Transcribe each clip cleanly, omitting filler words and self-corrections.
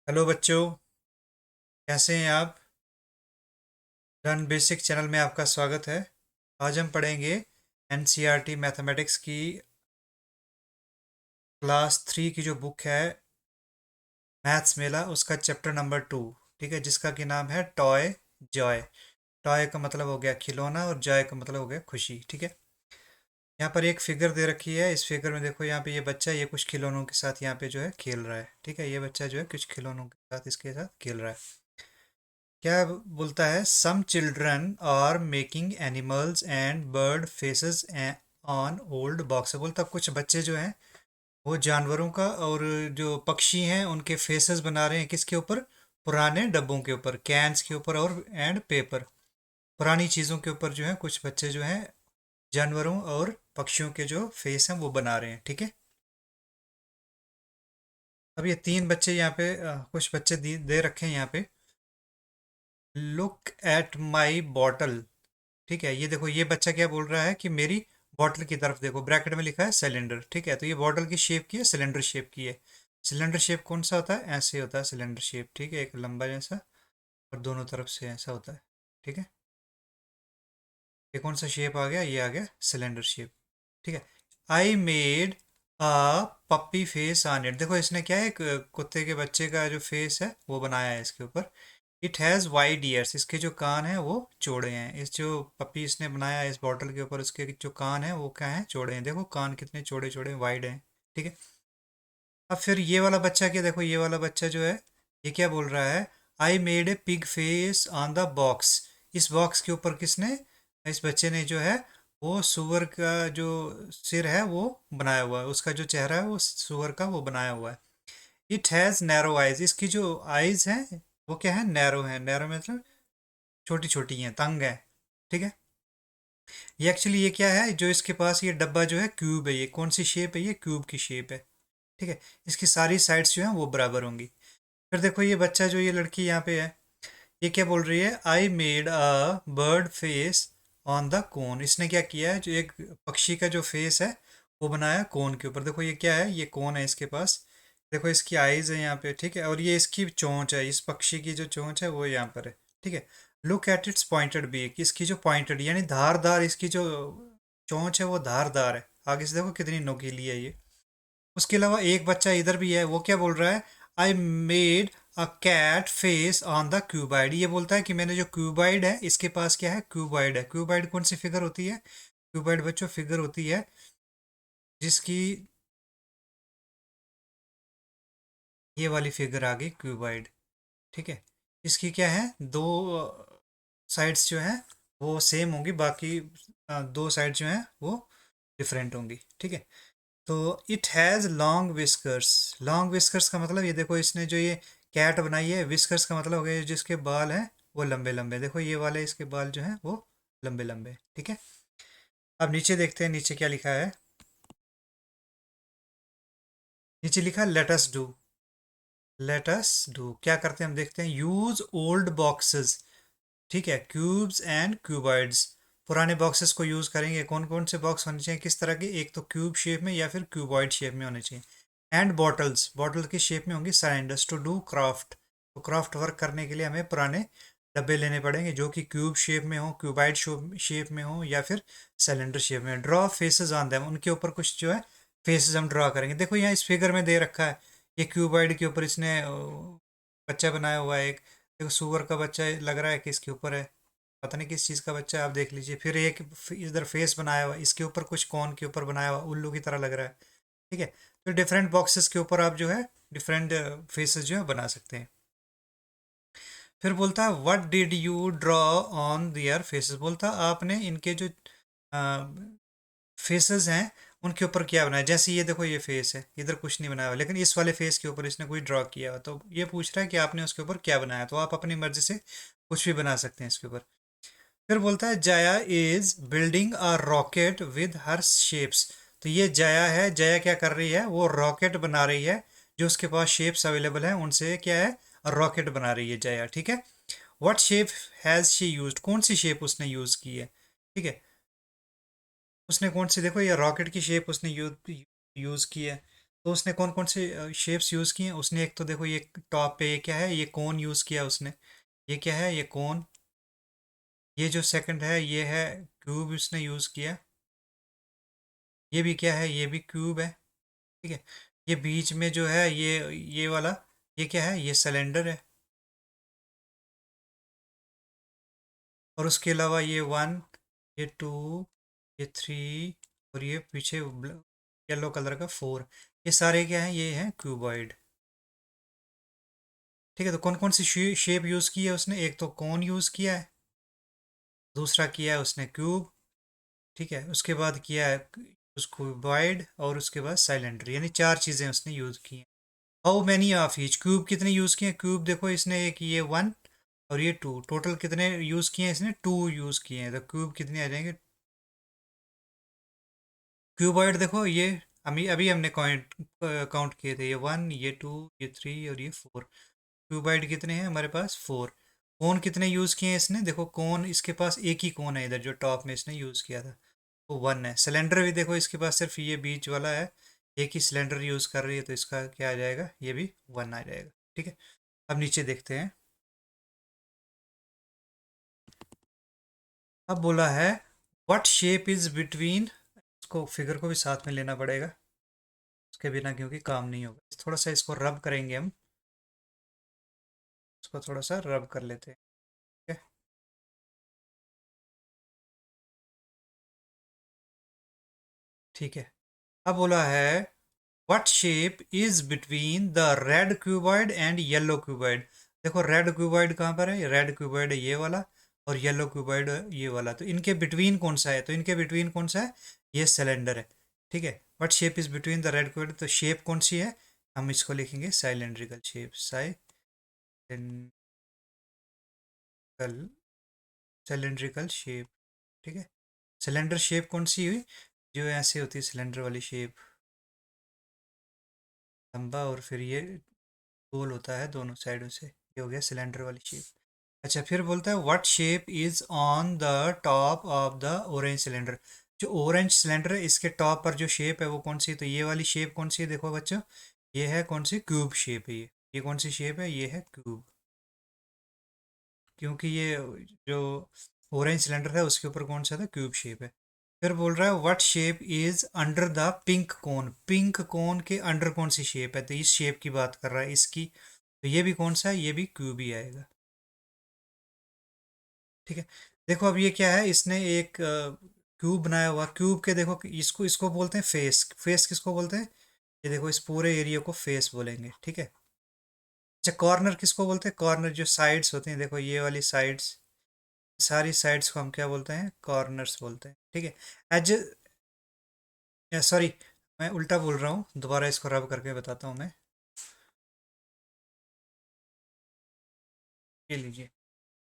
Hello बच्चों, कैसे हैं आप? रन बेसिक चैनल में आपका स्वागत है। आज हम पढ़ेंगे एनसीईआरटी मैथमेटिक्स की क्लास 3 की जो बुक है मैथ्स मेला, उसका चैप्टर नंबर 2। ठीक है, जिसका कि नाम है टॉय जॉय। टॉय का मतलब हो गया खिलौना और जॉय का मतलब हो गया खुशी। ठीक है, यहाँ पर एक फिगर दे रखी है। इस फिगर में देखो, यहाँ पे ये बच्चा ये कुछ खिलौनों के साथ यहाँ पे जो है खेल रहा है। ठीक है, ये बच्चा जो है कुछ खिलौनों के साथ इसके साथ खेल रहा है। क्या बोलता है? Some children are making animals and bird faces on old box. बोलता कुछ बच्चे जो हैं वो जानवरों का और जो पक्षी हैं उनके फेसेस बना रहे हैं। किसके ऊपर? पुराने डब्बों के ऊपर, कैंस के ऊपर और एंड पेपर। पुरानी चीज़ों के ऊपर जो है कुछ बच्चे जो हैं जानवरों और पक्षियों के जो फेस हैं वो बना रहे हैं। ठीक है, अब ये तीन बच्चे यहाँ पे कुछ बच्चे दे रखे हैं यहाँ पे। Look at my bottle. ठीक है, ये देखो, ये बच्चा क्या बोल रहा है कि मेरी बॉटल की तरफ देखो। ब्रैकेट में लिखा है सिलेंडर। ठीक है, तो ये बॉटल की शेप की है, सिलेंडर शेप की है। सिलेंडर शेप कौन सा होता है? ऐसे होता है सिलेंडर शेप। ठीक है, एक लंबा जैसा और दोनों तरफ से ऐसा होता है। ठीक है, ये कौन सा शेप आ गया? ये आ गया सिलेंडर शेप। ठीक है, I made a puppy face on it. देखो इसने क्या है, एक कुत्ते के बच्चे का जो फेस है वो बनाया है इसके ऊपर। It has wide years. इसके जो कान हैं वो चौड़े हैं। इस जो पपी इसने बनाया है इस बॉटल के ऊपर, उसके जो कान हैं वो क्या हैं? चौड़े हैं। देखो कान कितने चौड़े चौड़े वाइड हैं। ठीक है, अब फिर ये वाला बच्चा क्या, देखो ये वाला बच्चा जो है ये क्या बोल रहा है? I made a pig face on the box. इस बॉक्स के ऊपर किसने, इस बच्चे ने जो है वो सुअर का जो सिर है वो बनाया हुआ है। उसका जो चेहरा है वो सुअर का वो बनाया हुआ है। It has narrow eyes. इसकी जो आइज हैं वो क्या है? नैरो है। नैरो मतलब छोटी छोटी हैं, तंग है। ठीक है, ये एक्चुअली ये क्या है, जो इसके पास ये डब्बा जो है क्यूब है। ये कौन सी शेप है? ये क्यूब की शेप है। ठीक है, इसकी सारी साइड्स जो हैं वो बराबर होंगी। फिर देखो ये बच्चा जो, ये लड़की यहाँ पे है, ये क्या बोल रही है? I made a bird face on the cone. इसने क्या किया है, जो एक पक्षी का जो फेस है वो बनाया कोन के ऊपर। देखो ये क्या है, ये कोन है इसके पास। देखो इसकी आईज है यहाँ पे। ठीक है, और ये इसकी चोंच है। इस पक्षी की जो चोंच है वो यहाँ पर है। ठीक है, look at its pointed beak. इसकी जो पॉइंटेड यानी धारदार, इसकी जो चोंच है वो धारदार है। आगे से देखो कितनी नोकीली है ये। उसके अलावा एक बच्चा इधर भी है, वो क्या बोल रहा है? I made a cat face on the cuboid. ये बोलता है कि मैंने जो क्यूबाइड है, इसके पास क्या है? क्यूबाइड है। क्यूबाइड कौन सी फिगर होती है? क्यूबाइड बच्चों फिगर होती है जिसकी ये वाली फिगर आ गई क्यूबाइड। ठीक है, इसकी क्या है, दो साइड्स जो हैं वो सेम होंगी, बाकी दो साइड जो हैं वो डिफरेंट होंगी। ठीक है, तो it has long whiskers. Long whiskers का मतलब, ये देखो इसने जो ये कैट बनाई है, विस्कर्स का मतलब हो गया जिसके बाल हैं वो लंबे लंबे। देखो ये वाले इसके बाल जो हैं वो लंबे लंबे। ठीक है, अब नीचे देखते हैं नीचे क्या लिखा है। नीचे लिखा let us do. Let us do क्या करते हैं हम देखते हैं। Use old boxes. ठीक है, क्यूब्स एंड क्यूबॉइड्स। पुराने बॉक्सेस को यूज़ करेंगे। कौन कौन से बॉक्स होने चाहिए, किस तरह के? एक तो क्यूब शेप में या फिर क्यूबॉइड शेप में होने चाहिए। एंड बॉटल्स, बॉटल की शेप में होंगी सिलेंडर्स। टू डू क्राफ्ट, तो क्राफ्ट वर्क करने के लिए हमें पुराने डब्बे लेने पड़ेंगे जो कि क्यूब शेप में हो, क्यूबॉइड शेप में हो या फिर सिलेंडर शेप में। ड्रॉ फेसेस ऑन देम, उनके ऊपर कुछ जो है फेसेस हम ड्रॉ करेंगे। देखो यहाँ इस फिगर में दे रखा है, ये क्यूबॉइड के ऊपर इसने बच्चा बनाया हुआ है एक। देखो सुअर का बच्चा लग रहा है कि इसके ऊपर है, पता नहीं किस चीज़ का बच्चा है, आप देख लीजिए। फिर एक इधर फेस बनाया हुआ है, इसके ऊपर कुछ कौन के ऊपर बनाया हुआ उल्लू की तरह लग रहा है। ठीक है, तो डिफरेंट बॉक्सेस के ऊपर आप जो है डिफरेंट फेसेस जो है बना सकते हैं। फिर बोलता है what did you draw on their faces. बोलता है आपने इनके जो फेसेस हैं उनके ऊपर क्या बनाया। जैसे ये देखो ये फेस है, इधर कुछ नहीं बनाया हुआ, लेकिन इस वाले फेस के ऊपर इसने कोई ड्रॉ किया हुआ। तो ये पूछ रहा है कि आपने उसके ऊपर क्या बनाया। तो आप अपनी मर्जी से कुछ भी बना सकते हैं इसके ऊपर। फिर बोलता है Jaya is building a rocket with her shapes. तो ये जया है, जया क्या कर रही है? वो रॉकेट बना रही है। जो उसके पास शेप्स अवेलेबल हैं उनसे क्या है, रॉकेट बना रही है जया। ठीक है, what shape has she used. कौन सी शेप उसने यूज़ की है? ठीक है, उसने कौन सी, देखो ये रॉकेट की शेप उसने यूज़ की है। तो उसने कौन कौन से शेप्स यूज़ किए हैं? उसने एक तो देखो ये टॉप पे ये क्या है, ये कोन यूज़ किया उसने, ये क्या है, ये कोन। ये जो सेकंड है ये है क्यूब उसने यूज़ किया। ये भी क्या है, ये भी क्यूब है। ठीक है। ये बीच में जो है ये वाला, ये क्या है, ये सिलेंडर है। और उसके अलावा ये वन, ये टू, ये थ्री, और ये पीछे येलो कलर का फोर, ये सारे क्या हैं, ये हैं क्यूबॉइड। ठीक है। तो कौन कौन सी शेप यूज़ की है उसने? एक तो कौन यूज़ किया है, दूसरा किया है उसने क्यूब, ठीक है, उसके बाद किया है उसको क्यूबॉइड, और उसके बाद सिलेंडर, यानी चार चीज़ें उसने यूज़ की हैं। How many of each, cube कितने यूज़ किए हैं? क्यूब देखो इसने एक ये वन और ये टू, टोटल कितने यूज़ किए हैं इसने? टू यूज़ किए हैं। तो क्यूब कितने आ जाएंगे? क्यूबॉइड देखो ये अभी अभी हमने काउंट किए थे, ये वन, ये टू, ये थ्री और ये फोर। क्यूबॉइड कितने हैं हमारे पास? फोर। कोन कितने यूज़ किए हैं इसने? देखो कोन इसके पास एक ही कोन है इधर जो टॉप में इसने यूज़ किया था, वो वन है। सिलेंडर भी देखो इसके पास सिर्फ ये बीच वाला है, एक ही सिलेंडर यूज़ कर रही है, तो इसका क्या आ जाएगा, ये भी वन आ जाएगा। ठीक है। अब नीचे देखते हैं। अब बोला है व्हाट शेप इज बिटवीन, इसको फिगर को भी साथ में लेना पड़ेगा, उसके बिना क्योंकि काम नहीं होगा। थोड़ा सा इसको रब करेंगे हम, इसको थोड़ा सा रब कर लेते हैं। ठीक है। ठीक है। अब बोला है what shape is between the red cuboid and yellow cuboid. देखो रेड क्यूबॉइड कहाँ पर है? रेड क्यूबॉइड है ये वाला, और येलो क्यूबॉइड है ये वाला। तो इनके बिटवीन कौन सा है? तो इनके बिटवीन कौन सा है? ये सिलेंडर है। ठीक है। What shape is between the red cuboid, तो शेप कौन सी है? हम इसको लिखेंगे साइलेंड्रिकल शेप, साइलेंड्रिकल, सिलेंड्रिकल शेप। ठीक है। सिलेंडर शेप कौन सी हुई? जो ऐसे होती है सिलेंडर वाली शेप, लंबा और फिर ये गोल होता है दोनों साइडों से, ये हो गया सिलेंडर वाली शेप। अच्छा, फिर बोलता है what shape is on the top of the orange cylinder. जो ऑरेंज सिलेंडर है इसके टॉप पर जो शेप है वो कौन सी है? तो ये वाली शेप कौन सी है? देखो बच्चों, ये है कौन सी? क्यूब शेप है ये कौन सी शेप है? ये है क्यूब, क्योंकि ये जो ऑरेंज सिलेंडर है उसके ऊपर कौन सा था? क्यूब शेप है। फिर बोल रहा है what shape is under the pink cone, pink cone के अंडर कौन सी शेप है? तो इस शेप की बात कर रहा है, इसकी। तो ये भी कौन सा है? ये भी क्यूब ही आएगा। ठीक है। देखो अब ये क्या है, इसने एक क्यूब बनाया हुआ, क्यूब के देखो इसको इसको बोलते हैं फेस। फेस किसको बोलते हैं? ये देखो इस पूरे एरिया को फेस बोलेंगे। ठीक है। अच्छा, कॉर्नर किसको बोलते हैं? कॉर्नर जो साइड्स होते हैं, देखो ये वाली साइड्स, सारी साइड्स को हम क्या बोलते हैं? कॉर्नर्स बोलते हैं। ठीक है। एज, सॉरी, मैं उल्टा बोल रहा हूँ, दोबारा इसको रब करके बताता हूँ मैं। ये लीजिए,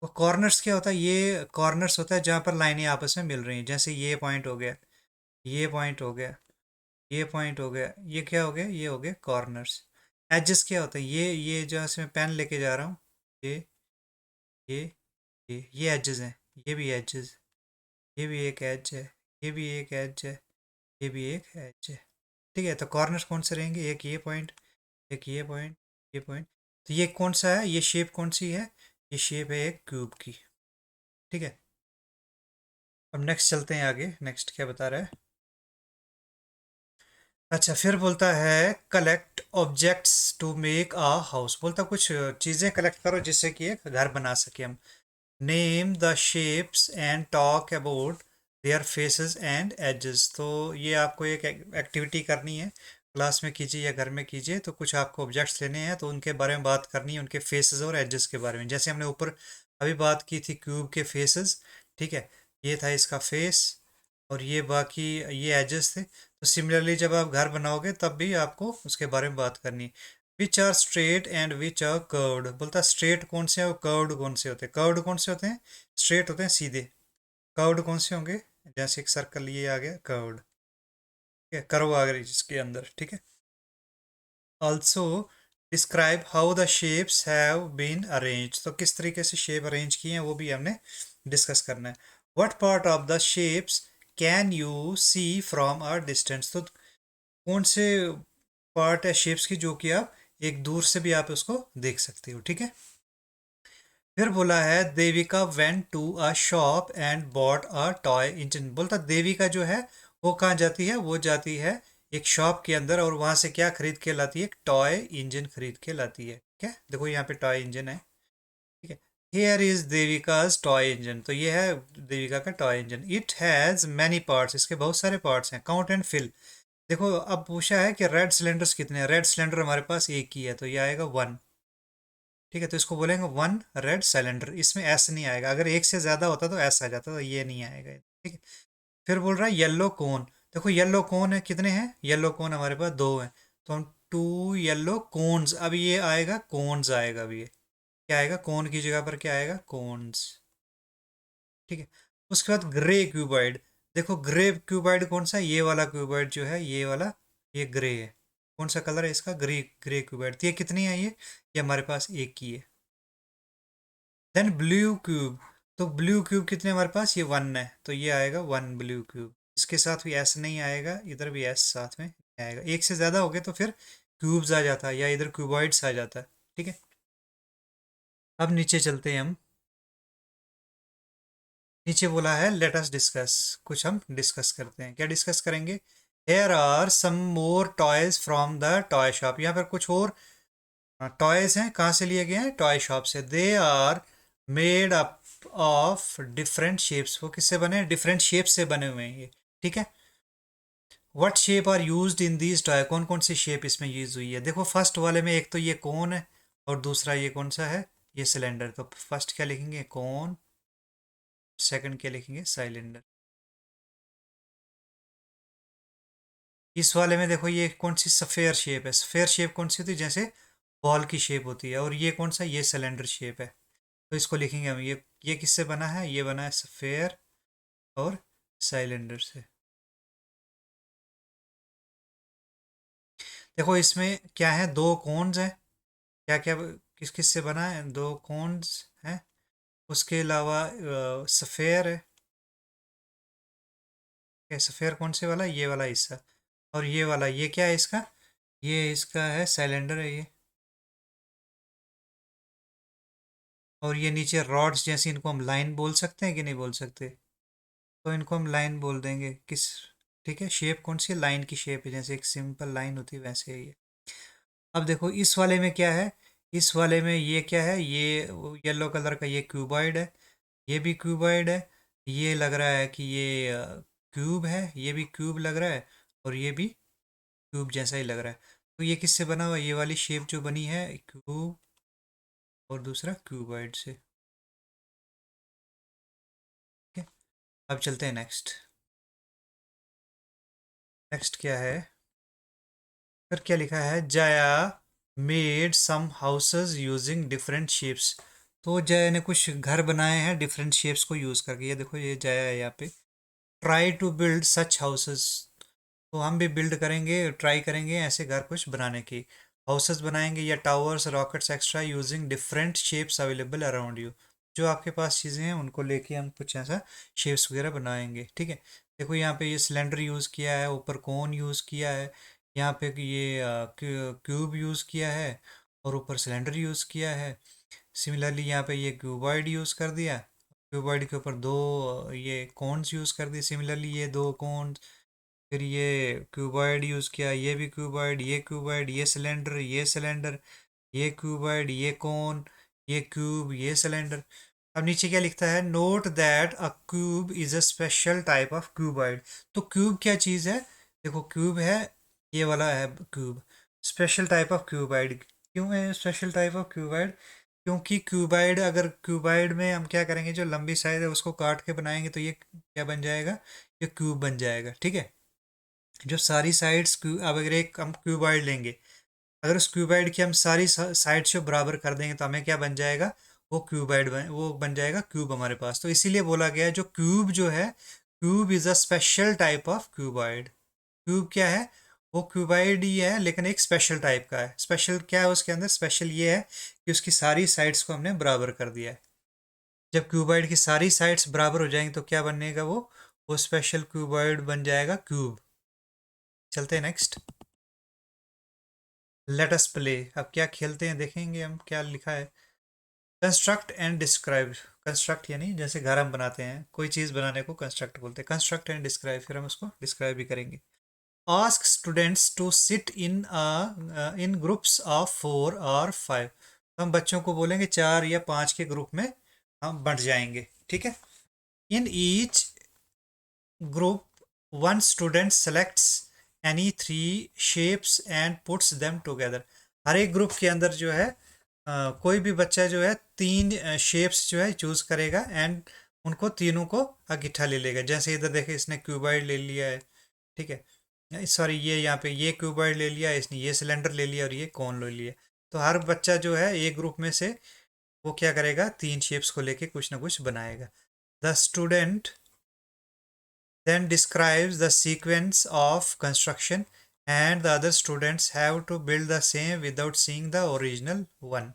वो कॉर्नर्स क्या होता है? ये कॉर्नर्स होता है जहाँ पर लाइनें आपस में मिल रही हैं, जैसे ये पॉइंट हो गया, ये पॉइंट हो गया, ये पॉइंट हो गया, ये क्या हो गया? ये हो गया कॉर्नर्स। एजेस क्या होता है? ये जहाँ से मैं पेन लेके जा रहा हूँ, ये ये ये एजेस हैं, ये भी एजेस, ये भी एक एज है, ये भी एक एज है, ये भी एक एज है। ठीक है। तो कॉर्नर्स कौन से रहेंगे? एक ये पॉइंट, एक ये पॉइंट, ये पॉइंट। तो ये कौन सा है? ये शेप कौन सी है? ये शेप है एक क्यूब की। ठीक है। अब नेक्स्ट चलते हैं आगे, नेक्स्ट क्या बता रहा है। अच्छा, फिर बोलता है collect objects to make a house. बोलता कुछ चीज़ें कलेक्ट करो जिससे कि एक घर बना सके हम। Name the shapes and talk about their faces and edges. तो ये आपको एक एक्टिविटी करनी है, क्लास में कीजिए या घर में कीजिए। तो कुछ आपको ऑब्जेक्ट्स लेने हैं, तो उनके बारे में बात करनी है, उनके फेसेस और एजेस के बारे में। जैसे हमने ऊपर अभी बात की थी क्यूब के फेसेस। ठीक है। ये था इसका फेस, और ये बाकी ये एजेस थे। तो सिमिलरली जब आप घर बनाओगे तब भी आपको उसके बारे में बात करनी है। Which are straight and which are curved. बोलता है स्ट्रेट कौन से हैं और कर्व्ड कौन से होते हैं? कर्व्ड कौन से होते हैं? स्ट्रेट होते हैं, सीधे। कर्व्ड कौन से होंगे? जैसे एक सर्कल ये आ गया कर्व्ड, ठीक है, कर्व आ गई जिसके अंदर। ठीक है। Also describe how the shapes have been arrange. तो किस तरीके से शेप अरेंज किए हैं वो भी हमने डिस्कस करना है। What part of the shapes can you see from a distance. तो कौन से पार्ट है शेप्स की जो कि आप एक दूर से भी आप उसको देख सकते हो, ठीक है। फिर बोला है Devika went to a shop and bought a toy engine. बोलता देविका जो है वो कहाँ जाती है, वो जाती है एक शॉप के अंदर और वहां से क्या खरीद के लाती है, एक टॉय इंजन खरीद के लाती है। क्या देखो यहाँ पे टॉय इंजन है, ठीक है। Here is Devika's toy engine, तो ये है देविका का toy engine. It has many parts, इसके बहुत सारे पार्ट्स हैं। Count and fill. देखो अब पूछा है कि रेड सिलेंडर्स कितने हैं। रेड सिलेंडर हमारे पास एक ही है तो ये आएगा वन, ठीक है। तो इसको बोलेंगे वन रेड सिलेंडर। इसमें एस नहीं आएगा, अगर एक से ज्यादा होता तो एस आ जाता, तो ये नहीं आएगा, ठीक है। फिर बोल रहा है येलो कोन। देखो येलो कोन है कितने हैं, येलो कोन हमारे पास दो हैं, तो हम टू येलो कोन्स। अब ये आएगा कोन्स आएगा, अब ये क्या आएगा, कोन की जगह पर क्या आएगा, कोन्स, ठीक है। उसके बाद ग्रे क्यूबॉइड। देखो ग्रे क्यूबॉइड कौन सा है, ये वाला क्यूबॉइड जो है, ये वाला, ये ग्रे है। कौन सा कलर है इसका, ग्रे, ग्रे क्यूबॉइड। तो ये कितनी है, ये हमारे पास एक ही है। Then blue cube. तो ब्लू क्यूब कितने हमारे पास, ये वन है, तो ये आएगा वन ब्लू क्यूब। इसके साथ भी एस नहीं आएगा, इधर भी एस साथ में नहीं आएगा। एक से ज्यादा हो गए तो फिर क्यूब्स आ जाता है या इधर क्यूबॉइड्स आ जाता है, ठीक है। अब नीचे चलते हैं हम। नीचे बोला है लेट अस डिस्कस, कुछ हम डिस्कस करते हैं। क्या डिस्कस करेंगे, here are some more toys from the toy shop. यहाँ पर कुछ और टॉयज हैं, कहाँ से लिए गए हैं, टॉय शॉप से। They are made up of different shapes. वो किससे बने हैं, डिफरेंट शेप से बने हुए हैं ये, ठीक है। What shape are used in these toy, कौन कौन सी शेप इसमें यूज हुई है। देखो फर्स्ट वाले में एक तो ये कोन है और दूसरा ये कौन सा है, ये सिलेंडर। तो फर्स्ट क्या लिखेंगे, कोन। सेकंड क्या लिखेंगे, सिलेंडर। इस वाले में देखो ये कौन सी सफेयर शेप है। सफेयर शेप कौन सी होती है, जैसे बॉल की शेप होती है। और ये कौन सा, ये सिलेंडर शेप है। तो इसको लिखेंगे हम, ये किससे बना है, ये बना है सफेयर और सिलेंडर से। देखो इसमें क्या है, दो कोन्स हैं। क्या क्या, किस किस से बना है, दो कोन्स हैं। उसके अलावा सफेयर है। क्या सफेयर कौन से वाला, ये वाला हिस्सा। और ये वाला, ये क्या है इसका, ये इसका है सिलेंडर है ये। और ये नीचे रॉड्स जैसी, इनको हम लाइन बोल सकते हैं कि नहीं बोल सकते, तो इनको हम लाइन बोल देंगे किस, ठीक है। शेप कौन सी, लाइन की शेप है, जैसे एक सिंपल लाइन होती है वैसे ही है। अब देखो इस वाले में क्या है, इस वाले में ये क्या है, ये येलो कलर का ये क्यूबॉइड है। ये भी क्यूबॉइड है। ये लग रहा है कि ये क्यूब है, ये भी क्यूब लग रहा है। और ये भी क्यूब जैसा ही लग रहा है। तो ये किससे बना हुआ है, ये वाली शेप जो बनी है क्यूब और दूसरा क्यूबॉइड से, ठीक है। अब चलते हैं नेक्स्ट। नेक्स्ट क्या है, फिर क्या लिखा है, Jaya made some houses using different shapes. तो जया ने कुछ घर बनाए हैं डिफरेंट शेप्स को यूज करके। ये देखो ये जया है यहाँ पे। Try to build such houses. तो हम भी बिल्ड करेंगे, ट्राई करेंगे ऐसे घर कुछ बनाने की। हाउसेस बनाएंगे या towers, rockets extra using different shapes available around you. जो आपके पास चीज़ें हैं उनको लेके हम कुछ ऐसा शेप्स वगैरह बनाएंगे, ठीक है। देखो यहाँ पे ये सिलेंडर यूज़ किया है, ऊपर कोन यूज़ किया है, यहाँ पे ये क्यूब यूज़ किया है और ऊपर सिलेंडर यूज़ किया है। सिमिलरली यहाँ पे ये क्यूबॉइड यूज़ कर दिया, क्यूबॉइड के ऊपर दो ये कॉन्स यूज़ कर दिए। सिमिलरली ये दो कॉन्स, फिर ये क्यूबॉइड यूज़ किया, ये भी क्यूबॉइड, ये क्यूबॉइड, ये सिलेंडर, ये सिलेंडर, ये क्यूबॉइड, ये कोन, ये क्यूब, ये सिलेंडर। अब नीचे क्या लिखता है, note that a cube is a special type of cuboid. तो क्यूब क्या चीज़ है, देखो क्यूब है, ये वाला है cube. Special type of cuboid क्यों है, स्पेशल टाइप ऑफ क्यूबॉइड क्योंकि क्यूबॉइड, अगर क्यूबॉइड में हम क्या करेंगे, जो लंबी साइड है उसको काट के बनाएंगे तो ये क्या बन जाएगा, ये क्यूब बन जाएगा, ठीक है। जो सारी साइड्स अब अगर एक हम क्यूबॉइड लेंगे, अगर उस क्यूबॉइड की हम सारी साइड्स को बराबर कर देंगे तो हमें क्या बन जाएगा, वो बन जाएगा क्यूब हमारे पास। तो इसीलिए बोला गया है जो क्यूब जो है, cube is a special type of cuboid. Cube क्या है, वो क्यूबॉइड ही है लेकिन एक स्पेशल टाइप का है। स्पेशल क्या है उसके अंदर, स्पेशल ये है कि उसकी सारी साइड्स को हमने बराबर कर दिया है। जब क्यूबॉइड की सारी साइड्स बराबर हो जाएंगी तो क्या बनेगा, वो स्पेशल क्यूबॉइड बन जाएगा क्यूब। चलते हैं नेक्स्ट। लेट अस प्ले, अब क्या खेलते हैं देखेंगे हम क्या लिखा है। कंस्ट्रक्ट एंड डिस्क्राइब, कंस्ट्रक्ट यानी जैसे घर हम बनाते हैं, कोई चीज़ बनाने को कंस्ट्रक्ट बोलते हैं, कंस्ट्रक्ट एंड डिस्क्राइब, फिर हम उसको डिस्क्राइब भी करेंगे। Ask students to sit in groups of 4 और 5, तो हम बच्चों को बोलेंगे 4 या 5 के ग्रुप में हम बंट जाएंगे, ठीक है। In each group one student selects any 3 shapes and puts them together, हर एक ग्रुप के अंदर जो है कोई भी बच्चा जो है 3 शेप्स जो है चूज करेगा एंड उनको तीनों को इकट्ठा ले लेगा। जैसे इधर देखे इसने क्यूबॉइड ले लिया है, ठीक है, सॉरी ये यहाँ पे ये क्यूबॉइड ले लिया, इसने ये सिलेंडर ले लिया और ये कौन ले लिया। तो हर बच्चा जो है एक ग्रुप में से वो क्या करेगा, 3 शेप्स को लेके कुछ ना कुछ बनाएगा। The student then describes the sequence of construction and the other students have to build the same without seeing the original one।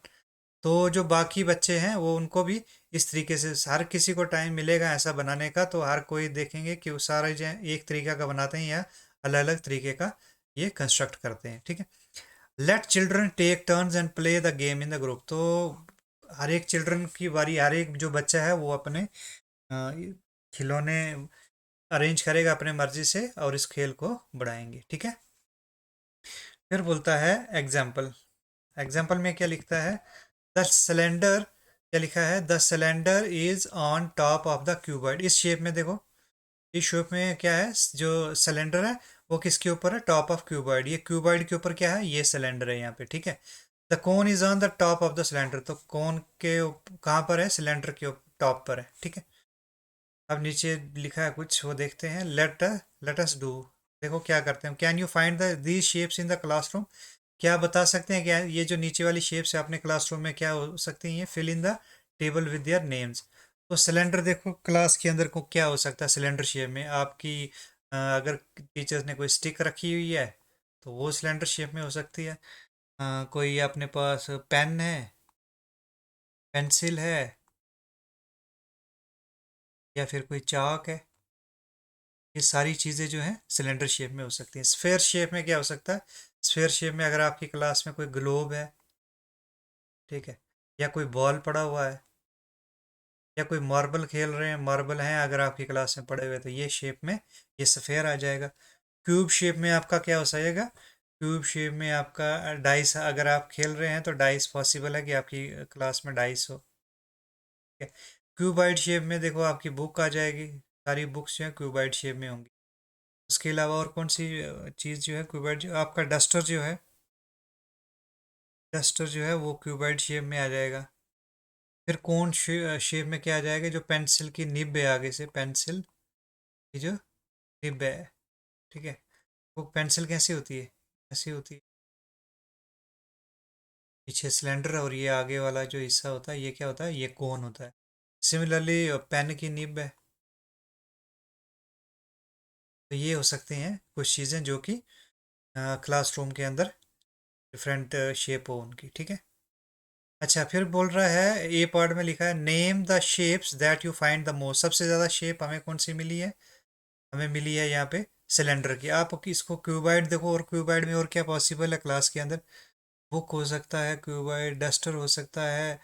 तो जो बाकी बच्चे हैं वो उनको भी इस तरीके से, हर किसी को टाइम मिलेगा ऐसा बनाने का, तो हर कोई देखेंगे कि वो सारे जो एक तरीका का बनाते हैं या अलग अलग तरीके का ये कंस्ट्रक्ट करते हैं, ठीक है। Let children take turns and play the game in the group, तो हर एक चिल्ड्रन की बारी, हर एक जो बच्चा है वो अपने खिलौने अरेंज करेगा अपने मर्जी से और इस खेल को बढ़ाएंगे, ठीक है। फिर बोलता है एग्जाम्पल, एग्जाम्पल में क्या लिखता है, द सिलेंडर, क्या लिखा है, the cylinder is on top of the cuboid, इस शेप में देखो, इस शेप में क्या है, जो सिलेंडर है वो किसके ऊपर है, टॉप ऑफ क्यूबॉइड, ये क्यूबॉइड के ऊपर क्या है, ये सिलेंडर है यहाँ पे, ठीक है। The cone is on the top of the cylinder, तो कोन के कहाँ पर है, सिलेंडर के टॉप पर है, ठीक है। अब नीचे लिखा है कुछ, वो देखते हैं। लेट अस डू, देखो क्या करते हैं, can you find the these shapes in the classroom, क्या बता सकते हैं क्या ये जो नीचे वाली शेप्स है अपने क्लासरूम में क्या हो सकती हैं, fill in the table with their names. तो सिलेंडर देखो क्लास के अंदर को क्या हो सकता है, सिलेंडर शेप में आपकी अगर टीचर्स ने कोई स्टिक रखी हुई है तो वो सिलेंडर शेप में हो सकती है। कोई अपने पास पेन है, पेंसिल है, या फिर कोई चाक है, ये सारी चीज़ें जो हैं सिलेंडर शेप में हो सकती हैं। स्फेयर शेप में क्या हो सकता है, स्फेयर शेप में अगर आपकी क्लास में कोई ग्लोब है, ठीक है, या कोई बॉल पड़ा हुआ है, या कोई मार्बल खेल रहे हैं, मार्बल हैं अगर आपकी क्लास में पड़े हुए, तो ये शेप में ये स्फेयर आ जाएगा। क्यूब शेप में आपका क्या हो जाएगा, क्यूब शेप में आपका डाइस, अगर आप खेल रहे हैं तो डाइस पॉसिबल है कि आपकी क्लास में डाइस हो, ठीक है। क्यूबाइड शेप में देखो आपकी बुक आ जाएगी, सारी बुक्स जो है क्यूबाइड शेप में होंगी। उसके अलावा और कौन सी चीज़ जो है क्यूबाइड, जो आपका डस्टर जो है, डस्टर जो है वो क्यूबाइड शेप में आ जाएगा। फिर कौन शेप में क्या आ जाएगा, जो पेंसिल की निब है आगे से, पेंसिल की जो निब है, ठीक है, वो पेंसिल कैसी होती है, ऐसी होती है, पीछे सिलेंडर और ये आगे वाला जो हिस्सा होता है ये क्या होता है, ये कोन होता है। सिमिलरली पेन की निब है। तो ये हो सकते हैं कुछ चीज़ें जो कि क्लासरूम के अंदर डिफरेंट शेप हो उनकी, ठीक है। अच्छा फिर बोल रहा है, ए पार्ट में लिखा है name the shapes that you find the most, सबसे ज़्यादा शेप हमें कौन सी मिली है, हमें मिली है यहाँ पे सिलेंडर की। आप इसको क्यूबाइड देखो, और क्यूबाइड में और क्या पॉसिबल है क्लास के अंदर, बुक हो सकता है क्यूबाइड, डस्टर हो सकता है,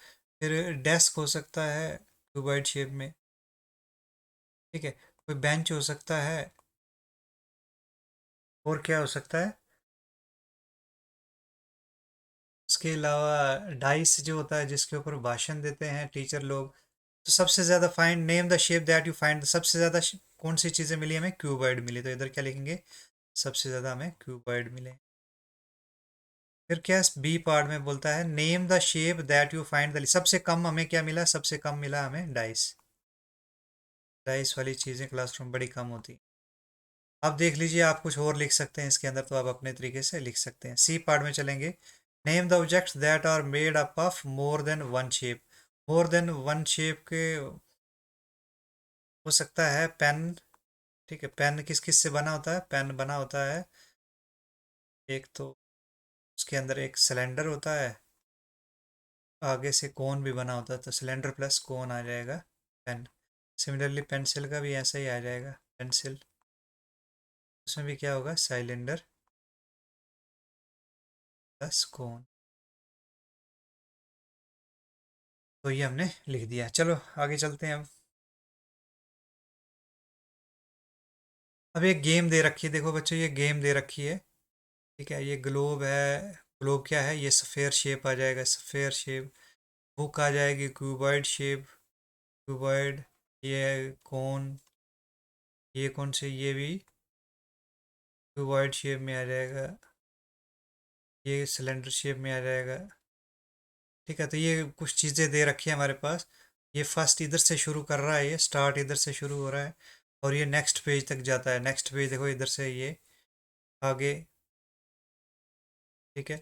फिर डेस्क हो सकता है क्यूबाइड शेप में, ठीक है, कोई बेंच हो सकता है, और क्या हो सकता है, उसके अलावा डाइस जो होता है जिसके ऊपर भाषण देते हैं टीचर लोग। तो सबसे ज़्यादा find name the shape that you find, सबसे ज़्यादा कौन सी चीज़ें मिली हमें, क्यूबॉइड मिली, तो इधर क्या लिखेंगे, सबसे ज़्यादा हमें क्यूबॉइड मिले। फिर क्या बी पार्ट में बोलता है name the shape that you find the, सबसे कम हमें क्या मिला, सबसे कम मिला हमें डाइस, डाइस वाली चीज़ें क्लासरूम बड़ी कम होती। अब देख लीजिए आप कुछ और लिख सकते हैं इसके अंदर, तो आप अपने तरीके से लिख सकते हैं। सी पार्ट में चलेंगे, name the objects that are made up of more than one shape, more than one shape के हो सकता है पेन, ठीक है, पेन किस किस से बना होता है, पेन बना होता है, एक तो उसके अंदर एक सिलेंडर होता है, आगे से कोन भी बना होता है, तो सिलेंडर प्लस कोन आ जाएगा पेन। सिमिलरली पेंसिल का भी ऐसा ही आ जाएगा, पेंसिल, उसमें भी क्या होगा, सिलेंडर प्लस कोन। तो ये हमने लिख दिया। चलो आगे चलते हैं। अब एक गेम दे रखी है, देखो बच्चों ये गेम दे रखी है। ठीक है, ये ग्लोब है। ग्लोब क्या है, ये सफ़ेयर शेप आ जाएगा, सफ़ेयर शेप। बुक आ जाएगी क्यूबॉइड शेप, क्यूबॉइड। ये कौन, ये कौन से, ये भी क्यूबॉइड शेप में आ जाएगा, ये सिलेंडर शेप में आ जाएगा। ठीक है, तो ये कुछ चीज़ें दे रखी है हमारे पास। ये फर्स्ट इधर से शुरू कर रहा है, ये स्टार्ट इधर से शुरू हो रहा है और ये नेक्स्ट पेज तक जाता है। नेक्स्ट पेज देखो इधर से ये आगे। ठीक है,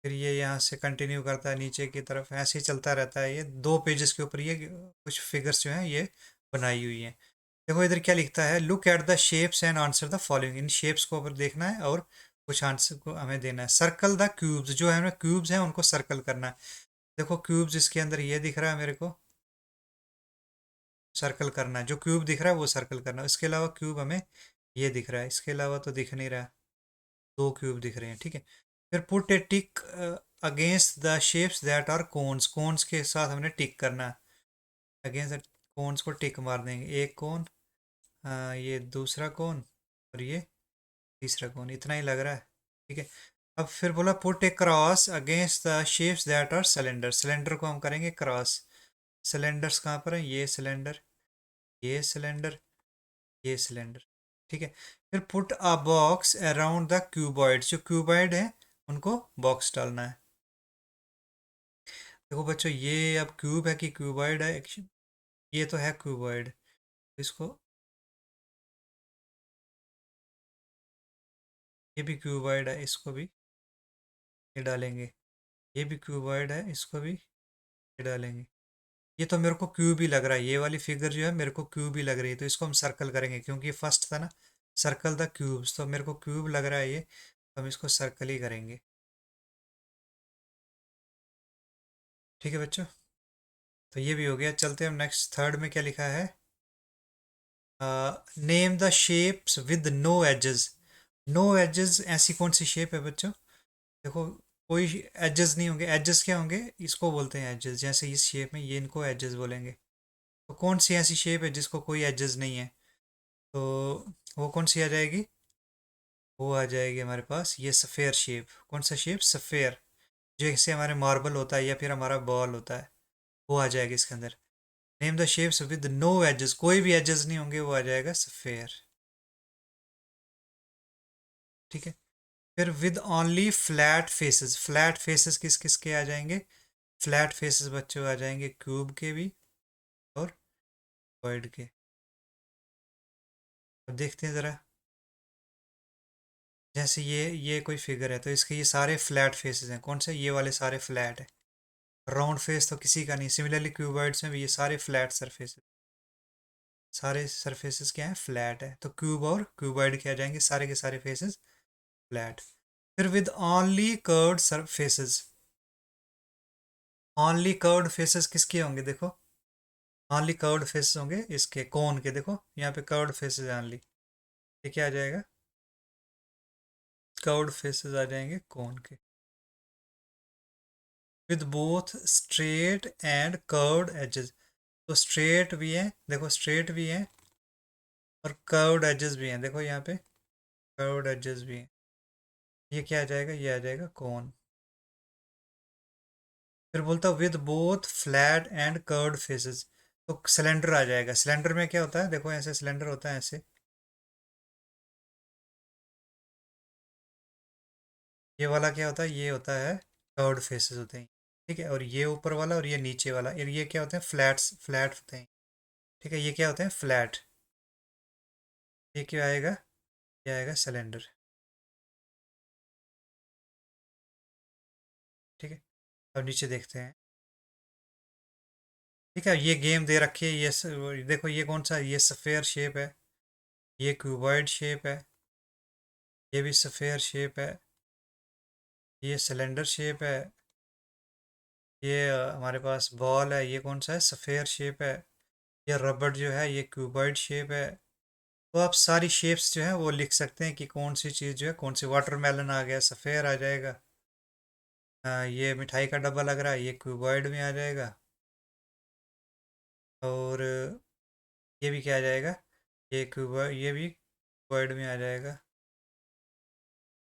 फिर ये यहाँ से कंटिन्यू करता है नीचे की तरफ, ऐसे ही चलता रहता है। ये 2 पेजेस के ऊपर ये कुछ फिगर्स जो हैं ये बनाई हुई हैं। देखो इधर क्या लिखता है, look at the shapes and answer the following. In shapes को ऊपर देखना है और कुछ आंसर को हमें देना है। सर्कल द क्यूब्स, जो है हमें क्यूब्स हैं उनको सर्कल करना है। देखो क्यूब्स इसके अंदर ये दिख रहा है मेरे को, सर्कल करना है। जो क्यूब दिख रहा है वो सर्कल करना है। इसके अलावा क्यूब हमें ये दिख रहा है, इसके अलावा तो दिख नहीं रहा। 2 क्यूब दिख रहे हैं। ठीक है, फिर put a tick against the shapes that are cones. Cones के साथ हमने टिक करना है। अगेंस्ट कोन्स को टिक मार देंगे। एक कोन, ये दूसरा कोन और ये तीसरा कोन, इतना ही लग रहा है। ठीक है, अब फिर बोला put a cross against the shapes that are cylinder. Cylinder को हम करेंगे क्रॉस। सिलेंडर्स कहाँ पर हैं, ये सिलेंडर, ये सिलेंडर, ये सिलेंडर। ठीक है, फिर put a box around the cuboid. जो क्यूबॉइड है उनको बॉक्स डालना है। देखो बच्चों ये अब क्यूब है कि क्यूबॉइड है, ये तो है क्यूबॉइड। इसको, ये भी क्यूबॉइड है, इसको भी ये डालेंगे। ये भी क्यूबॉइड है, इसको भी ये डालेंगे। ये तो मेरे को क्यूब ही लग रहा है, ये वाली फिगर जो है मेरे को क्यूब ही लग रही है, तो इसको हम सर्कल करेंगे क्योंकि ये फर्स्ट था ना, सर्कल द क्यूब्स। तो मेरे को क्यूब लग रहा है ये, तो हम इसको सर्कल ही करेंगे। ठीक है बच्चों, तो ये भी हो गया। चलते हैं हम नेक्स्ट, थर्ड में क्या लिखा है, name the shapes with no edges. No edges ऐसी कौन सी शेप है बच्चों, देखो कोई एजेस नहीं होंगे। एजेस क्या होंगे, इसको बोलते हैं एजेस। जैसे इस शेप में, ये इनको एजेस बोलेंगे। तो कौन सी ऐसी शेप है जिसको कोई एजेस नहीं है, तो वो कौन सी आ जाएगी, वो आ जाएगी हमारे पास ये सफ़ेयर शेप। कौन सा शेप, सफ़ेयर। जैसे हमारे मार्बल होता है या फिर हमारा बॉल होता है, वो आ जाएगा इसके अंदर। Name the shapes with no edges, कोई भी एजेस नहीं होंगे, वो आ जाएगा सफ़ेयर। ठीक है, फिर with only flat faces. Flat faces किस किस के आ जाएंगे, फ्लैट फेसेस बच्चों आ जाएंगे क्यूब के भी और वर्ड के। अब देखते हैं ज़रा, जैसे ये कोई फिगर है तो इसके ये सारे फ्लैट फेसेस हैं। कौन से, ये वाले सारे फ्लैट है। राउंड फेस तो किसी का नहीं। सिमिलरली क्यूबॉइड्स में भी ये सारे फ्लैट सरफेस, सारे सरफेसेस क्या है, फ्लैट है। तो क्यूब और क्यूबॉइड क्या आ जाएंगे, सारे के सारे फेसेस फ्लैट। फिर with only curved surfaces. Only curved faces किसके होंगे, देखो ओनली कर्व्ड फेसेस होंगे इसके कोन के। देखो यहाँ पे कर्व्ड फेसेस है ओनली, ये क्या आ जाएगा, कर्व्ड फेसेस आ जाएंगे कोन के। With both straight and curved edges. तो स्ट्रेट भी है, देखो स्ट्रेट भी है और कर्व्ड एजेस भी हैं। देखो यहाँ पे कर्व्ड एजेस भी हैं। ये क्या आ जाएगा, ये आ जाएगा कोन। फिर बोलता हूँ with both flat and curved faces. तो सिलेंडर आ जाएगा। सिलेंडर में क्या होता है, देखो ऐसे सिलेंडर होता है ऐसे। ये वाला क्या होता है, ये होता है कर्व्ड फेसेस होते हैं। ठीक है, और ये ऊपर वाला और ये नीचे वाला, और ये क्या होते हैं, फ्लैट्स, फ्लैट होते हैं। ठीक है, ये क्या होते हैं, फ्लैट। ये क्या आएगा, ये आएगा सिलेंडर। ठीक है, अब नीचे देखते हैं। ठीक है, ये गेम दे रखी है। देखो ये कौन सा, ये सफ़ेयर शेप है, ये क्यूबॉइड शेप है, ये भी सफ़ेयर शेप है, ये सिलेंडर शेप है, ये हमारे पास बॉल है, ये कौन सा है, सफ़ेयर शेप है। ये रबड़ जो है ये क्यूबॉइड शेप है। तो आप सारी शेप्स जो है वो लिख सकते हैं कि कौन सी चीज़ जो है, कौन सी, वाटरमेलन आ गया, सफ़ेयर आ जाएगा। ये मिठाई का डब्बा लग रहा है, ये क्यूबॉइड में आ जाएगा। और ये भी क्या आ जाएगा, ये क्यूबॉइड, ये भी क्यूबॉइड में आ जाएगा।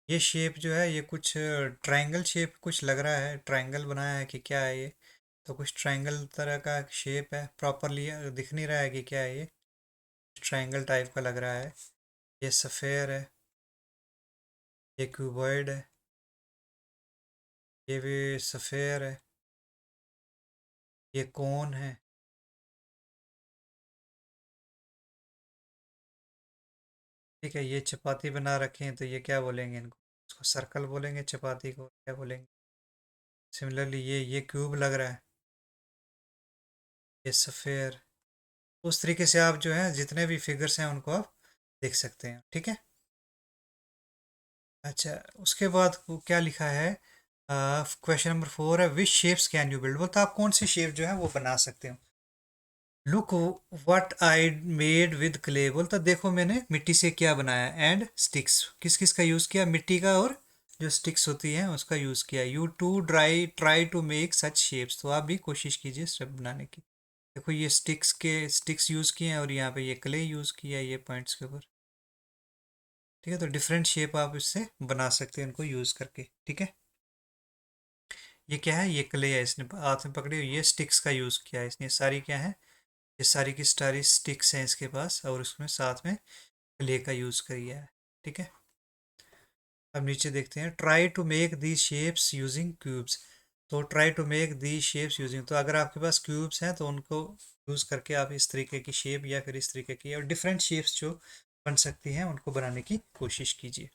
ये शेप जो है ये कुछ ट्रायंगल शेप कुछ लग रहा है, ट्रायंगल बनाया है कि क्या है ये। तो कुछ ट्रायंगल तरह का शेप है, प्रॉपरली दिख नहीं रहा है कि क्या है ये। ट्रायंगल टाइप का लग रहा है। ये सफ़ेयर है, ये क्यूबॉइड है, ये भी सफ़ेयर है, ये कोन है। ठीक है, ये चपाती बना रखे हैं, तो ये क्या बोलेंगे इनको, इसको सर्कल बोलेंगे, चपाती को क्या बोलेंगे। सिमिलरली ये क्यूब लग रहा है, ये सफ़ेयर। उस तरीके से आप जो है जितने भी फिगर्स हैं उनको आप देख सकते हैं। ठीक है। अच्छा, उसके बाद क्या लिखा है, क्वेश्चन नंबर 4 है, विच शेप्स कैन यू बिल्ड, बोलता आप कौन सी शेप जो है वो बना सकते हो। Look what I made with clay, बोलता देखो मैंने मिट्टी से क्या बनाया, एंड स्टिक्स, किस किस का यूज़ किया, मिट्टी का और जो स्टिक्स होती हैं उसका यूज़ किया। You too try to make such shapes, तो आप भी कोशिश कीजिए स्टेप बनाने की। देखो ये स्टिक्स यूज़ किए हैं, और यहाँ पे ये क्ले यूज़ किया है ये पॉइंट्स के ऊपर। ठीक है, तो डिफरेंट शेप आप इससे बना सकते हैं इनको यूज़ करके। ठीक है। ये क्या है, ये क्ले है, इसने हाथ में पकड़ी हुई, ये स्टिक्स का यूज़ किया है इसने। सारी क्या है, ये सारी की सारी स्टिक्स हैं इसके पास, और उसमें साथ में क्ले का यूज़ किया है। ठीक है। अब नीचे देखते हैं, try to make the shapes using cubes. तो try to make the shapes using, तो अगर आपके पास क्यूब्स हैं तो उनको यूज़ करके आप इस तरीके की शेप या फिर इस तरीके की और डिफरेंट शेप्स जो बन सकती हैं उनको बनाने की कोशिश कीजिए।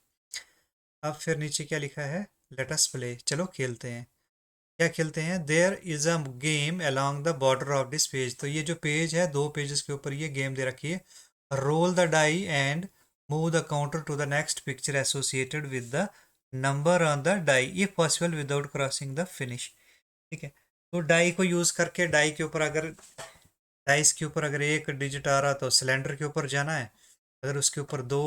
अब फिर नीचे क्या लिखा है, लेट अस प्ले, चलो खेलते हैं। क्या खेलते हैं, there is a game along the border of this page, तो ये जो पेज है, दो पेजेस के ऊपर ये गेम दे रखी है। Roll the die and move the counter to the next picture associated with the number on the die if possible without crossing the finish. ठीक है, तो डाई को यूज़ करके, डाई के ऊपर अगर, डाइस के ऊपर अगर एक डिजिट आ रहा तो सिलेंडर के ऊपर जाना है। अगर उसके ऊपर दो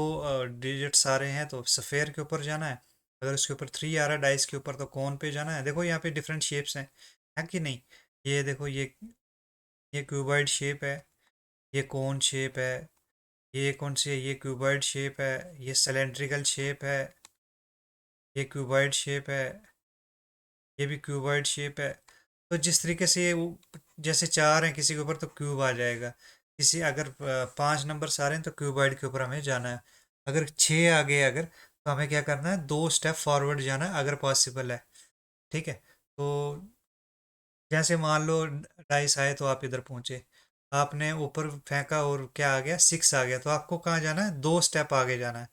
डिजिट्स आ रहे हैं तो सफ़ेयर के ऊपर जाना है। अगर उसके ऊपर 3 आ रहा है डाइस के ऊपर तो कोन पे जाना है। देखो यहाँ पे डिफरेंट शेप्स हैं, है कि नहीं। ये देखो, ये क्यूबॉइड शेप है, ये कोन शेप है, ये कौन सी है, ये क्यूबॉइड शेप है, ये सिलेंड्रिकल शेप है, ये क्यूबॉइड शेप है, ये भी क्यूबॉइड शेप है। तो जिस तरीके से जैसे चार हैं किसी के ऊपर तो क्यूब आ जाएगा। किसी अगर 5 नंबर आ रहे हैं तो क्यूबॉइड के ऊपर हमें जाना है। अगर 6 आ गए अगर, तो हमें क्या करना है, 2 स्टेप फॉरवर्ड जाना है अगर पॉसिबल है। ठीक है। तो जैसे मान लो डाइस आए तो आप इधर पहुंचे, आपने ऊपर फेंका और क्या आ गया, 6 आ गया, तो आपको कहाँ जाना है, 2 स्टेप आगे जाना है।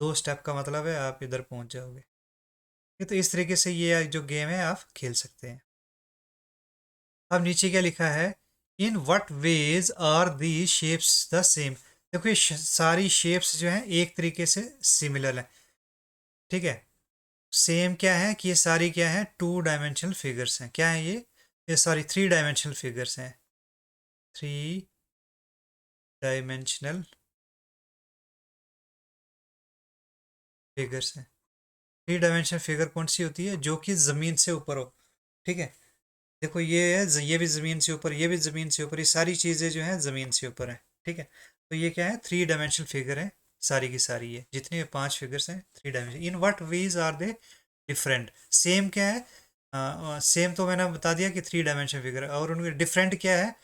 2 स्टेप का मतलब है आप इधर पहुंच जाओगे। ये तो इस तरीके से ये जो गेम है आप खेल सकते हैं। अब नीचे क्या लिखा है, in what ways are the shapes the same. देखो ये सारी शेप्स जो हैं एक तरीके से सिमिलर है। ठीक है। सेम क्या है कि ये सारी क्या है, 2 डायमेंशनल फिगर्स हैं। क्या है ये सॉरी 3 डायमेंशनल फिगर्स हैं। 3 डायमेंशनल फिगर्स हैं। 3 डायमेंशनल फिगर कौन सी होती है, जो कि ज़मीन से ऊपर हो। ठीक है। देखो ये है, ये भी ज़मीन से ऊपर, ये भी ज़मीन से ऊपर, ये सारी चीज़ें जो हैं ज़मीन से ऊपर हैं। ठीक है। तो ये क्या है, 3 डायमेंशनल फिगर है, सारी की सारी है, जितनी भी 5 फिगर्स हैं 3 dimension. In what ways are they different, same क्या है, सेम तो मैंने बता दिया कि 3 डायमेंशनल फिगर है, और उनके डिफरेंट क्या है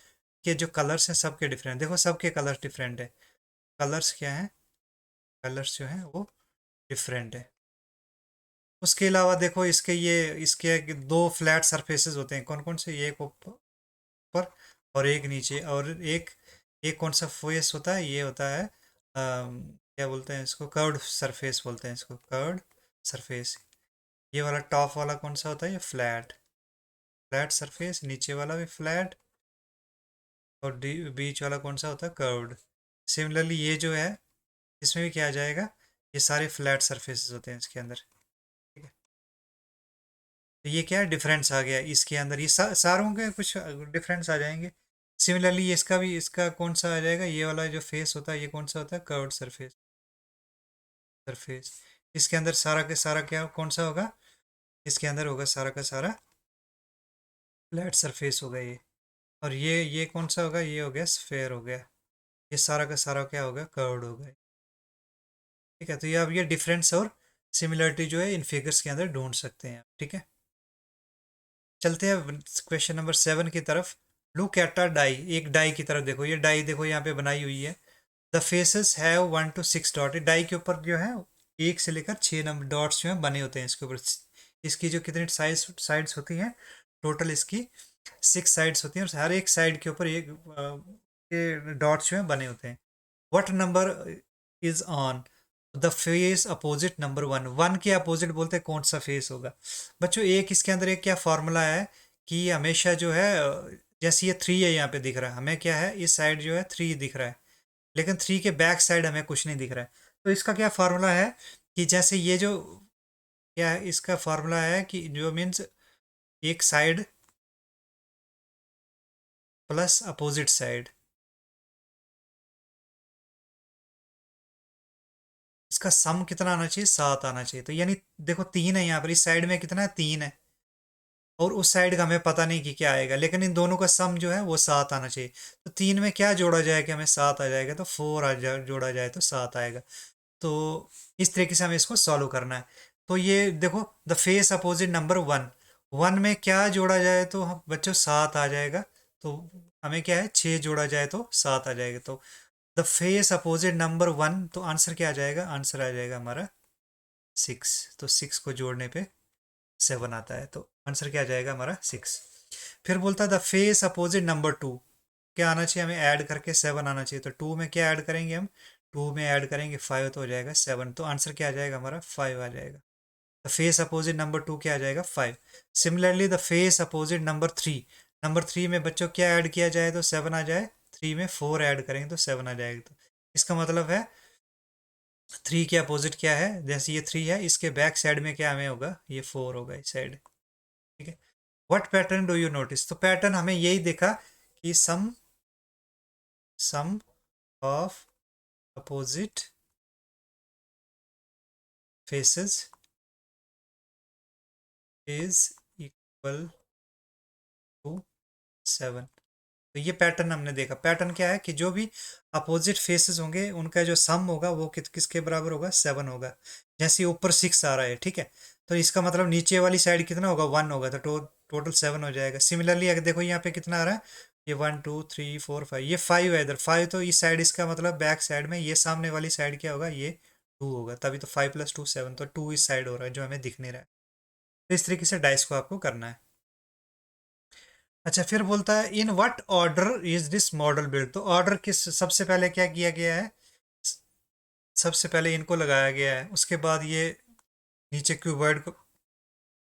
कि जो कलर्स हैं सबके डिफरेंट। देखो सबके कलर्स डिफरेंट है। कलर्स क्या है, कलर्स जो हैं वो डिफरेंट है। उसके अलावा देखो इसके दो फ्लैट सरफेसेस होते हैं, कौन कौन से, एक ऊपर और एक नीचे, और एक एक कौन सा फेस होता है, ये होता है क्या बोलते हैं इसको, कर्व्ड सरफेस बोलते हैं इसको, कर्व्ड सरफेस। ये वाला टॉप वाला कौन सा होता है, ये फ्लैट, फ्लैट सरफेस, नीचे वाला भी फ्लैट, और बीच वाला कौन सा होता है, कर्व्ड। सिमिलरली ये जो है, इसमें भी क्या आ जाएगा, ये सारे फ्लैट सरफेसेस होते हैं इसके अंदर। ठीक है। तो ये क्या है, डिफरेंस आ गया इसके अंदर, ये सारों के कुछ डिफरेंस आ जाएंगे। सिमिलरली इसका भी, इसका कौन सा आ जाएगा, ये वाला जो फेस होता है ये कौन सा होता है, कर्व्ड सरफेस, सरफेस। इसके अंदर सारा के सारा क्या कौन सा होगा, इसके अंदर होगा सारा का सारा फ्लैट सरफेस होगा ये। और ये कौन सा होगा, ये हो गया स्फेयर हो गया। ये सारा का सारा क्या होगा, कर्व्ड होगा। ठीक है, तो ये अब ये डिफरेंस और सिमिलरिटी जो है इन फिगर्स के अंदर ढूंढ सकते हैं। ठीक है, चलते हैं क्वेश्चन नंबर 7 की तरफ। लुक एट अ डाई, एक डाई की तरफ देखो। ये डाई देखो यहाँ पे बनाई हुई है। The faces have 1 to 6 dot. Die के ऊपर जो है 1 से लेकर 6 नंबर डॉट्स जो है बने होते हैं इसके ऊपर। इसकी जो कितनी साइड्स होती हैं, टोटल इसकी 6 साइड्स होती हैं, और हर एक साइड के ऊपर एक डॉट्स जो है बने होते हैं। What number is on the face opposite number 1। 1 के अपोजिट बोलते हैं कौन सा फेस होगा। बच्चों एक इसके अंदर एक क्या फॉर्मूला है कि हमेशा जो है जैसे ये 3 है यहाँ पे दिख रहा है हमें, क्या है इस साइड जो है 3 दिख रहा है, लेकिन 3 के बैक साइड हमें कुछ नहीं दिख रहा है। तो इसका क्या फार्मूला है कि जैसे ये जो क्या है, इसका फार्मूला है कि जो मीन्स एक साइड प्लस अपोजिट साइड, इसका सम कितना आना चाहिए, 7 आना चाहिए। तो यानी देखो 3 है यहाँ पर, इस साइड में कितना है, 3 है, और उस साइड का हमें पता नहीं कि क्या आएगा, लेकिन इन दोनों का सम जो है वो 7 आना चाहिए। तो 3 में क्या जोड़ा जाए कि हमें 7 आ जाएगा, तो 4 जोड़ा जाए तो 7 आएगा। तो इस तरीके से हमें इसको सॉल्व करना है। तो ये देखो द फेस अपोजिट नंबर 1, 1 में क्या जोड़ा जाए तो हम बच्चों 7 आ जाएगा। तो हमें क्या है 6 जोड़ा जाए तो 7 आ जाएगा। तो द फेस अपोजिट नंबर 1, तो आंसर क्या आ जाएगा, आंसर आ जाएगा हमारा 6। तो 6 को जोड़ने पे 7 आता है, तो आंसर क्या आ जाएगा हमारा 6। फिर बोलता है द फेस अपोजिट नंबर 2, क्या आना चाहिए हमें, ऐड करके 7 आना चाहिए। तो 2 में क्या ऐड करेंगे हम, 2 में ऐड करेंगे 5, तो हो जाएगा 7। तो आंसर क्या आ जाएगा हमारा 5 आ जाएगा। द फेस अपोजिट नंबर 2 क्या आ जाएगा 5। Similarly the face opposite number 3, number 3 में बच्चों क्या ऐड किया जाए तो 7 आ जाए, 3 में 4 ऐड करेंगे तो 7 आ जाएगा। तो इसका मतलब है 3 के अपोजिट क्या है, जैसे ये 3 है इसके बैक साइड में क्या हमें होगा, ये 4 होगा इस साइड। ठीक है, what pattern do you notice. तो पैटर्न हमें यही देखा कि sum of opposite faces is equal to 7। तो ये पैटर्न हमने देखा। पैटर्न क्या है कि जो भी अपोजिट फेसेस होंगे उनका जो सम होगा वो किसके बराबर होगा, 7 होगा। जैसे ऊपर 6 आ रहा है, ठीक है, तो इसका मतलब नीचे वाली साइड कितना होगा, 1 होगा, तो टोटल 7 हो जाएगा। सिमिलरली अगर देखो यहाँ पे कितना आ रहा है, ये 1 2 3 4 5, ये 5 है इधर, 5 तो इस साइड, इसका मतलब बैक साइड में ये सामने वाली साइड क्या होगा, ये 2 होगा, तभी तो 5 + 2 7, तो 2 इस साइड हो रहा है जो हमें दिख नहीं रहा है। तो इस तरीके से डाइस को आपको करना है। अच्छा, फिर बोलता है in what order is this model build. तो ऑर्डर किस, सबसे पहले क्या किया गया है, सबसे पहले इनको लगाया गया है, उसके बाद ये नीचे क्यूबॉइड को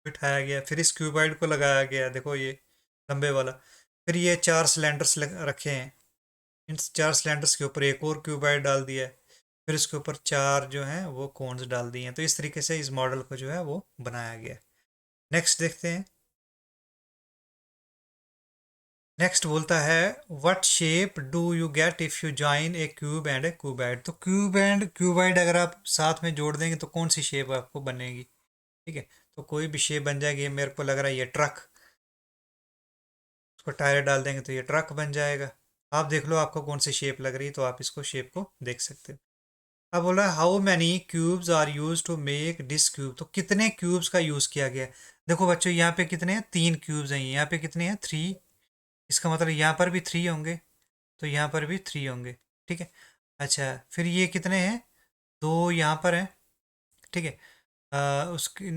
बिठाया गया, फिर इस क्यूबॉइड को लगाया गया, देखो ये लंबे वाला, फिर ये 4 सिलेंडर्स रखे हैं, इन 4 सिलेंडर्स के ऊपर एक और क्यूबॉइड डाल दिया है, फिर इसके ऊपर 4 जो हैं वो कोन्स डाल दिए हैं। तो इस तरीके से इस मॉडल को जो है वो बनाया गया। नेक्स्ट देखते हैं। नेक्स्ट बोलता है what shape do you get if you join A cube and A cuboid. तो क्यूब एंड क्यूबॉइड अगर आप साथ में जोड़ देंगे तो कौन सी शेप आपको बनेगी। ठीक है, तो कोई भी शेप बन जाएगी। ये मेरे को लग रहा है ये ट्रक, उसको टायर डाल देंगे तो ये ट्रक बन जाएगा। आप देख लो आपको कौन सी शेप लग रही है, तो आप इसको शेप को देख सकते हो। अब बोला how many cubes are use to make this cube. तो कितने क्यूब्स का यूज किया गया है। देखो बच्चों यहाँ पे कितने हैं, 3 क्यूब्स हैं, यहाँ पे कितने हैं, 3। इसका मतलब यहाँ पर भी 3 होंगे, तो यहाँ पर भी 3 होंगे। ठीक है, अच्छा फिर ये कितने हैं, 2 यहाँ पर हैं। ठीक है, उसके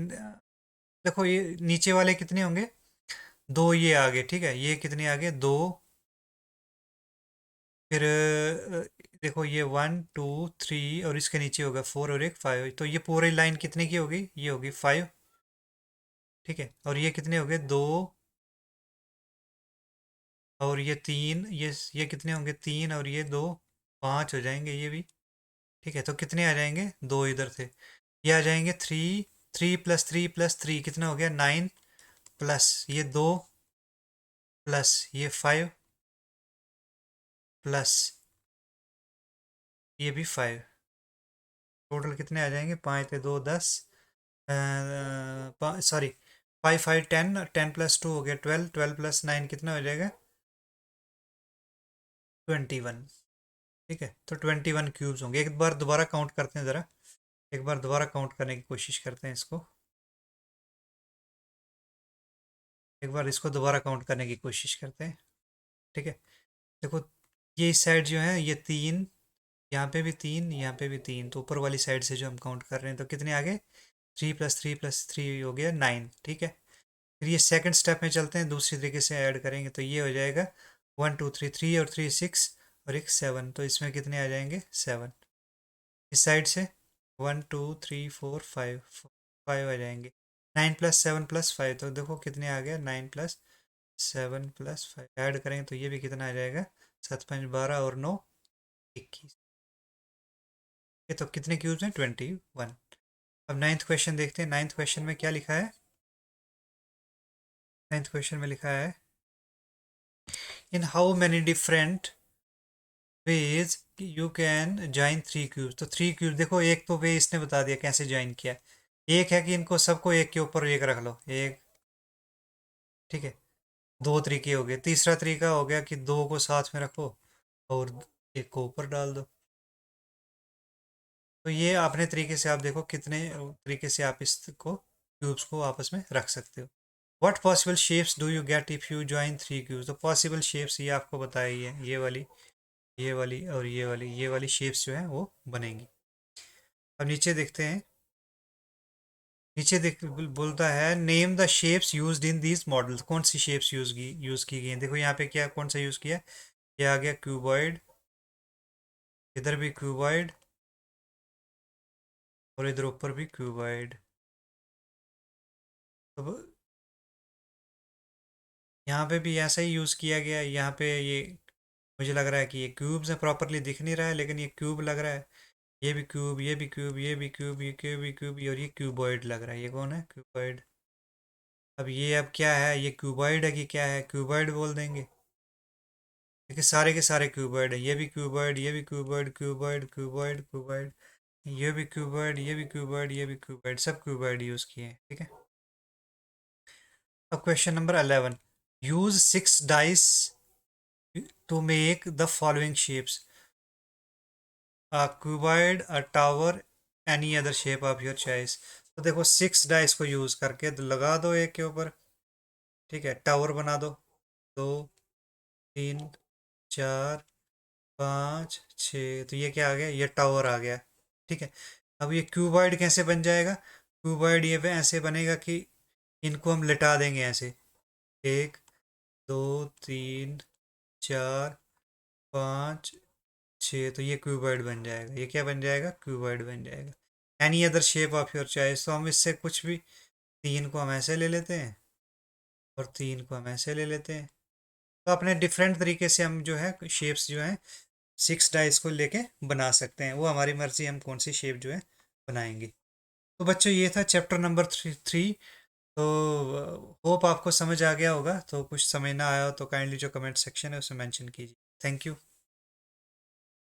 देखो ये नीचे वाले कितने होंगे, 2 ये आगे। ठीक है, ये कितने आगे, 2। फिर देखो ये 1 2 3, और इसके नीचे होगा 4 और एक 5, तो ये पूरी लाइन कितने की होगी, ये होगी 5। ठीक है, और ये कितने हो गए, 2, और ये 3, ये कितने होंगे, 3 और ये 2, 5 हो जाएंगे ये भी। ठीक है, तो कितने आ जाएंगे, 2 इधर से, ये आ जाएंगे 3। 3 + 3 + 3 कितना हो गया, 9, प्लस ये 2, प्लस ये 5, प्लस ये भी 5। टोटल कितने आ जाएंगे, 5 × 2 = 10, sorry five five ten, ten plus two हो गया 12, 12 प्लस 9 कितना हो जाएगा? 21। ठीक है, तो 21 क्यूब्स होंगे। एक बार दोबारा काउंट करते हैं ज़रा, एक बार दोबारा काउंट करने की कोशिश करते हैं इसको। एक बार इसको दोबारा काउंट करने की कोशिश करते हैं। ठीक है, देखो ये इस साइड जो है ये 3, यहाँ पे भी 3, यहाँ पे भी 3, तो ऊपर वाली साइड से जो हम काउंट कर रहे हैं तो कितने आ गए? 3 + 3 + 3 हो गया 9। ठीक है, फिर ये सेकंड स्टेप में चलते हैं, दूसरी तरीके से ऐड करेंगे तो ये हो जाएगा 1 2 3, 3 और 3 6 और एक 7, तो इसमें कितने आ जाएंगे? 7। इस साइड से 1 2 3 4 5, 5 आ जाएंगे। 9 + 7 + 5, तो देखो कितने आ गया? 9 + 7 + 5 ऐड करेंगे तो ये भी कितना आ जाएगा? 7 5 12 और 9 21। ये तो कितने क्यूब्स हैं? 21। अब नाइन्थ क्वेश्चन देखते हैं। नाइन्थ क्वेश्चन में क्या लिखा है? नाइन्थ क्वेश्चन में लिखा है in how many different ways you can join three cubes. तो थ्री क्यूब देखो, एक तो वे इसने बता दिया कैसे ज्वाइन किया। एक है कि इनको सबको एक के ऊपर एक रख लो, एक। ठीक है, दो तरीके हो गए। तीसरा तरीका हो गया कि दो को साथ में रखो और एक को ऊपर डाल दो। तो ये अपने तरीके से आप देखो कितने तरीके से आप इसको क्यूब्स को आपस में रख सकते हो। What possible shapes do you get if you join three cubes. तो पॉसिबल शेप्स ये आपको बताई है, ये वाली, ये वाली और ये वाली शेप्स जो है वो बनेंगी। अब नीचे देखते हैं। नीचे देख बोलता है name the shapes used in these models. कौन सी शेप्स यूज की गई हैं? देखो यहाँ पे क्या, कौन सा यूज किया? ये आ गया क्यूबॉइड, इधर भी क्यूबॉइड और इधर ऊपर भी क्यूबॉइड। अब यहाँ पे भी ऐसा ही यूज किया गया है। यहाँ पे ये मुझे लग रहा है कि ये क्यूब्स है, प्रॉपरली दिख नहीं रहा है लेकिन ये क्यूब लग रहा है। ये भी क्यूब, ये भी क्यूब, ये भी क्यूब, ये क्यूब, ये क्यूब, और ये क्यूबॉइड लग रहा है। ये कौन है? क्यूबॉइड। अब ये अब क्या है? ये क्यूबॉइड है कि क्या है? क्यूबॉइड बोल देंगे, क्योंकि सारे के सारे क्यूबॉइड है। ये भी क्यूबॉइड, ये भी क्यूबॉइड, क्यूबॉइड क्यूबॉइड क्यूबॉइड, ये भी क्यूबॉइड, ये भी क्यूबॉइड, ये भी क्यूबॉइड, सब क्यूबॉइड यूज किए हैं। ठीक है, अब question number 11। Use 6 dice to make the following shapes, a cuboid, a tower, any other shape of your choice. तो देखो 6 डाइस को यूज करके तो लगा दो एक के ऊपर। ठीक है, टावर बना दो। 2 3 4 5 6, तो ये क्या आ गया? ये टावर आ गया। ठीक है, अब ये क्यूबॉइड कैसे बन जाएगा? क्यूबॉइड ये ऐसे बनेगा कि इनको हम लिटा देंगे ऐसे, 1 2 3 4 5 6, तो ये क्यूबॉइड बन जाएगा। ये क्या बन जाएगा? क्यूबॉइड बन जाएगा। Any other shape of your choice, तो हम इससे कुछ भी, 3 को हम ऐसे ले लेते हैं और 3 को हम ऐसे ले लेते हैं। तो अपने डिफरेंट तरीके से हम जो है शेप्स जो हैं 6 डाइस को लेके बना सकते हैं। वो हमारी मर्जी, हम कौन सी शेप जो है बनाएंगे। तो बच्चों ये था चैप्टर नंबर 3। तो होप आपको समझ आ गया होगा। तो कुछ समझ ना आया हो तो काइंडली जो कमेंट सेक्शन है उसमें मेंशन कीजिए। Thank you.